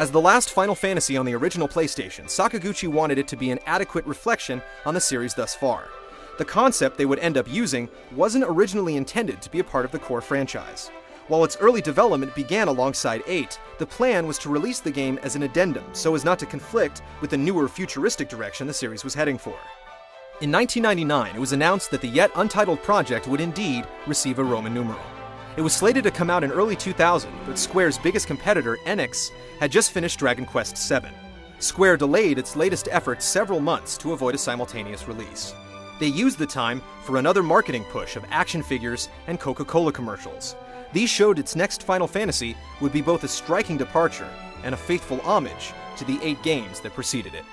As the last Final Fantasy on the original PlayStation, Sakaguchi wanted it to be an adequate reflection on the series thus far. The concept they would end up using wasn't originally intended to be a part of the core franchise. While its early development began alongside 8, the plan was to release the game as an addendum so as not to conflict with the newer futuristic direction the series was heading for. In 1999, it was announced that the yet untitled project would indeed receive a Roman numeral. It was slated to come out in early 2000, but Square's biggest competitor, Enix, had just finished Dragon Quest VII. Square delayed its latest efforts several months to avoid a simultaneous release. They used the time for another marketing push of action figures and Coca-Cola commercials. These showed its next Final Fantasy would be both a striking departure and a faithful homage to the 8 games that preceded it.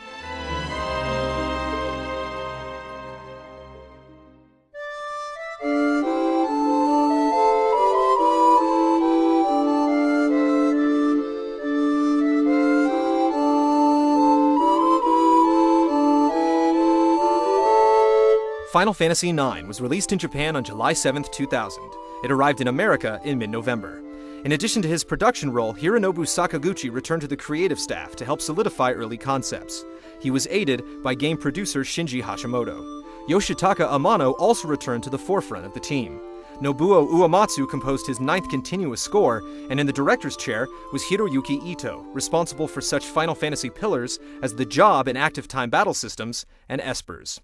Final Fantasy IX was released in Japan on July 7, 2000. It arrived in America in mid-November. In addition to his production role, Hironobu Sakaguchi returned to the creative staff to help solidify early concepts. He was aided by game producer Shinji Hashimoto. Yoshitaka Amano also returned to the forefront of the team. Nobuo Uematsu composed his 9th continuous score, and in the director's chair was Hiroyuki Ito, responsible for such Final Fantasy pillars as the Job and Active Time Battle Systems and Espers.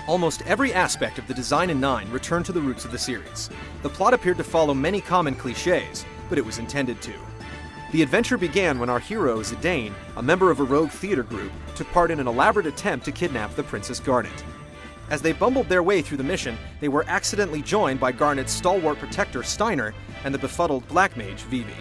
Almost every aspect of the design in 9 returned to the roots of the series. The plot appeared to follow many common cliches, but it was intended to. The adventure began when our hero, Zidane, a member of a rogue theater group, took part in an elaborate attempt to kidnap the Princess Garnet. As they bumbled their way through the mission, they were accidentally joined by Garnet's stalwart protector, Steiner, and the befuddled black mage, Vivi.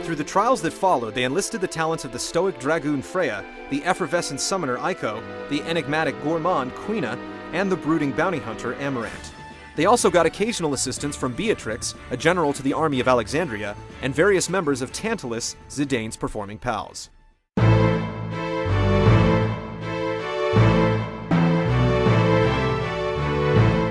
Through the trials that followed, they enlisted the talents of the stoic dragoon Freya, the effervescent summoner Aiko, the enigmatic gourmand Quina, and the brooding bounty hunter Amarant. They also got occasional assistance from Beatrix, a general to the army of Alexandria, and various members of Tantalus, Zidane's performing pals.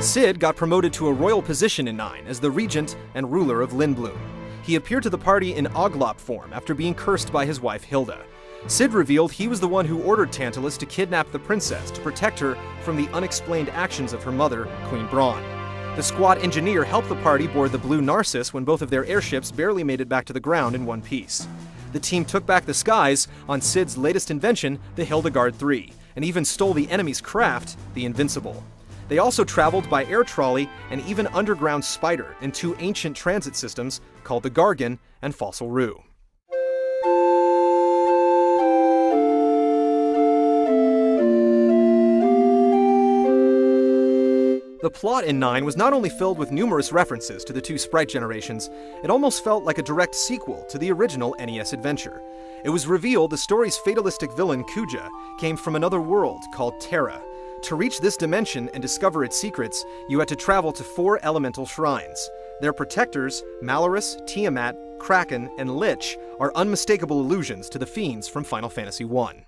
Cid got promoted to a royal position in 9 as the regent and ruler of Lindblum. He appeared to the party in Oglop form after being cursed by his wife Hilda. Cid revealed he was the one who ordered Tantalus to kidnap the princess to protect her from the unexplained actions of her mother, Queen Braun. The squad engineer helped the party board the Blue Narcissus when both of their airships barely made it back to the ground in one piece. The team took back the skies on Cid's latest invention, the Hildegard III, and even stole the enemy's craft, the Invincible. They also traveled by air trolley and even underground spider in 2 ancient transit systems called the Gargan and Fossil Rue. The plot in 9 was not only filled with numerous references to the 2 sprite generations, it almost felt like a direct sequel to the original NES adventure. It was revealed the story's fatalistic villain, Kuja, came from another world called Terra. To reach this dimension and discover its secrets, you had to travel to 4 elemental shrines. Their protectors, Malorus, Tiamat, Kraken, and Lich, are unmistakable allusions to the fiends from Final Fantasy I.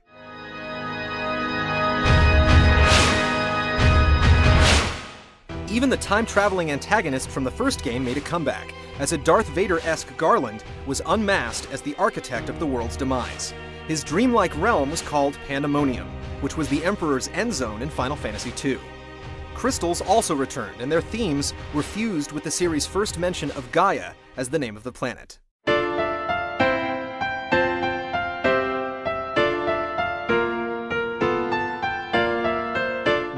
Even the time-traveling antagonist from the first game made a comeback, as a Darth Vader-esque Garland was unmasked as the architect of the world's demise. His dreamlike realm was called Pandemonium, which was the Emperor's end zone in Final Fantasy II. Crystals also returned, and their themes were fused with the series' first mention of Gaia as the name of the planet.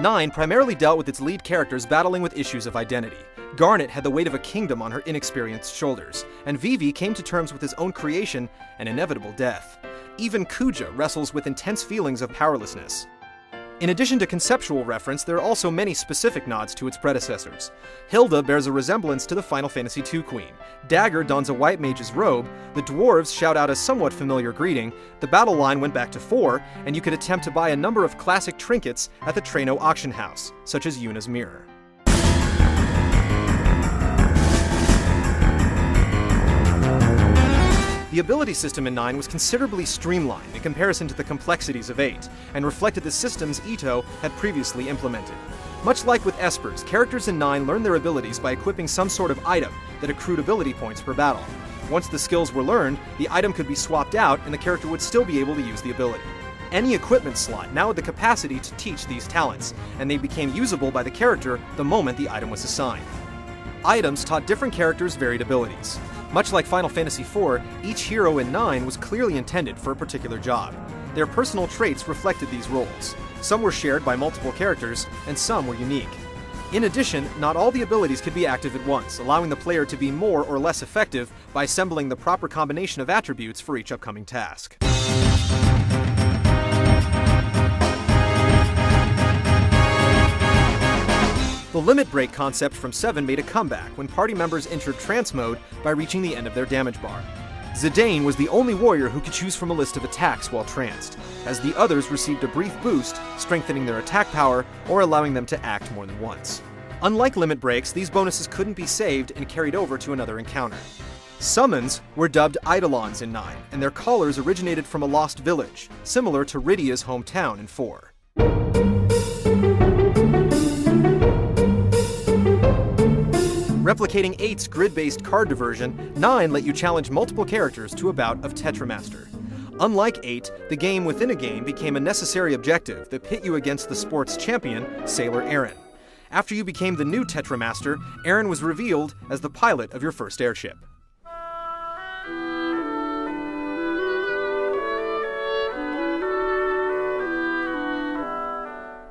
9 primarily dealt with its lead characters battling with issues of identity. Garnet had the weight of a kingdom on her inexperienced shoulders, and Vivi came to terms with his own creation and inevitable death. Even Kuja wrestles with intense feelings of powerlessness. In addition to conceptual reference, there are also many specific nods to its predecessors. Hilda bears a resemblance to the Final Fantasy II queen. Dagger dons a white mage's robe, the dwarves shout out a somewhat familiar greeting, the battle line went back to 4, and you could attempt to buy a number of classic trinkets at the Treno auction house, such as Yuna's mirror. The ability system in 9 was considerably streamlined in comparison to the complexities of 8, and reflected the systems Ito had previously implemented. Much like with Espers, characters in 9 learned their abilities by equipping some sort of item that accrued ability points per battle. Once the skills were learned, the item could be swapped out and the character would still be able to use the ability. Any equipment slot now had the capacity to teach these talents, and they became usable by the character the moment the item was assigned. Items taught different characters varied abilities. Much like Final Fantasy IV, each hero in 9 was clearly intended for a particular job. Their personal traits reflected these roles. Some were shared by multiple characters, and some were unique. In addition, not all the abilities could be active at once, allowing the player to be more or less effective by assembling the proper combination of attributes for each upcoming task. The limit break concept from 7 made a comeback when party members entered trance mode by reaching the end of their damage bar. Zidane was the only warrior who could choose from a list of attacks while tranced, as the others received a brief boost, strengthening their attack power or allowing them to act more than once. Unlike limit breaks, these bonuses couldn't be saved and carried over to another encounter. Summons were dubbed Eidolons in 9, and their callers originated from a lost village, similar to Rydia's hometown in 4. Replicating 8's grid-based card diversion, 9 let you challenge multiple characters to a bout of Tetramaster. Unlike 8, the game within a game became a necessary objective that pit you against the sport's champion, Sailor Aeryn. After you became the new Tetramaster, Aeryn was revealed as the pilot of your first airship.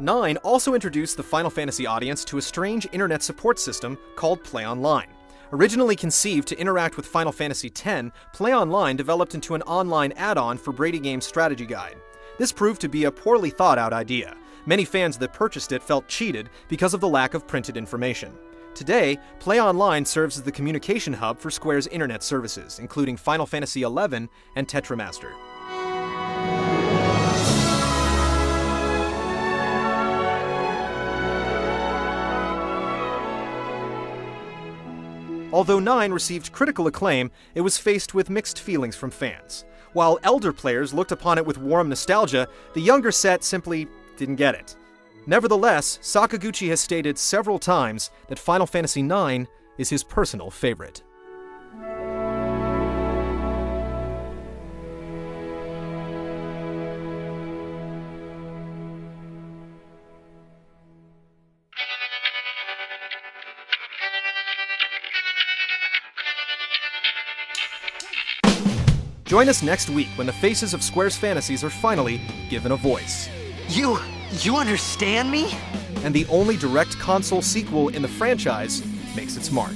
9 also introduced the Final Fantasy audience to a strange internet support system called Play Online. Originally conceived to interact with Final Fantasy X, Play Online developed into an online add-on for Brady Games' strategy guide. This proved to be a poorly thought-out idea. Many fans that purchased it felt cheated because of the lack of printed information. Today, Play Online serves as the communication hub for Square's internet services, including Final Fantasy XI and Tetramaster. Although 9 received critical acclaim, it was faced with mixed feelings from fans. While elder players looked upon it with warm nostalgia, the younger set simply didn't get it. Nevertheless, Sakaguchi has stated several times that Final Fantasy IX is his personal favorite. Join us next week when the faces of Square's fantasies are finally given a voice. You understand me? And the only direct console sequel in the franchise makes its mark.